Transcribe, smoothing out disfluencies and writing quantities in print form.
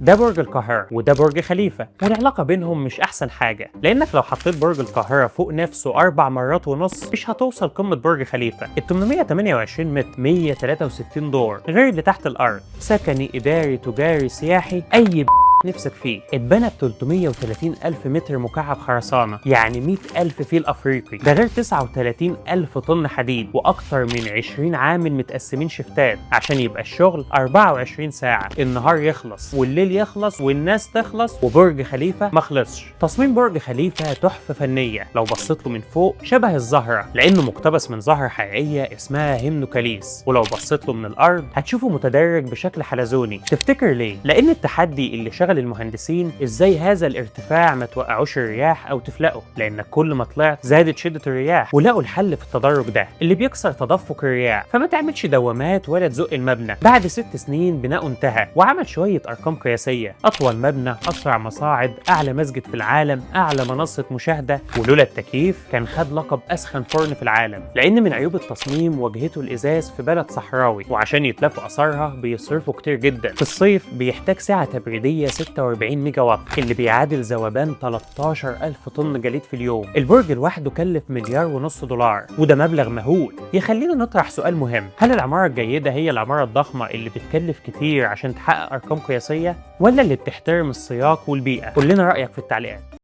ده برج القاهرة وده برج خليفة، والعلاقة بينهم مش أحسن حاجة، لأنك لو حطيت برج القاهرة فوق نفسه 4 مرات ونص مش هتوصل قمة برج خليفة. ال 828 متر 163 دور غير اللي تحت الأرض، سكني إداري تجاري سياحي، أي نفسك فيه. اتبنى ب 330 ألف متر مكعب خرسانة، يعني 100 ألف فيل أفريقي، ده غير 39 ألف طن حديد، وأكتر من 20 عامل متقسمين شفتات عشان يبقى الشغل 24 ساعة، النهار يخلص والليل يخلص والناس تخلص وبرج خليفة ما خلصش. تصميم برج خليفة تحفة فنية، لو بصيت له من فوق شبه الزهرة لأنه مقتبس من زهرة حقيقية اسمها هيمنوكاليس، ولو بصيت له من الأرض هتشوفه متدرج بشكل حلزوني. تفتكر ليه؟ لأن التحدي اللي شغل المهندسين ازاي هذا الارتفاع ما توقعوش الرياح او تفلقه، لانك كل ما طلعت زادت شده الرياح، ولقوا الحل في التدرج ده اللي بيكسر تدفق الرياح، فما تعملش دوامات ولا تزق المبنى. بعد 6 سنين بناؤه انتهى، وعمل شويه ارقام قياسيه: اطول مبنى، اسرع مصاعد، اعلى مسجد في العالم، اعلى منصه مشاهده، ولولا التكييف كان خد لقب اسخن فرن في العالم. لان من عيوب التصميم واجهته الازاز في بلد صحراوي، وعشان يتلافوا اثارها بيصرفوا كتير جدا. في الصيف بيحتاج سعه تبريديه 46 ميجا وات، اللي بيعادل ذوبان 13,000 طن جليد في اليوم. البرج لوحده كلف $1.5 مليار، وده مبلغ مهول. يخلينا نطرح سؤال مهم: هل العمارة الجيدة هي العمارة الضخمة اللي بتكلف كتير عشان تحقق أرقام قياسية، ولا اللي بتحترم السياق والبيئة؟ قول لنا رأيك في التعليقات.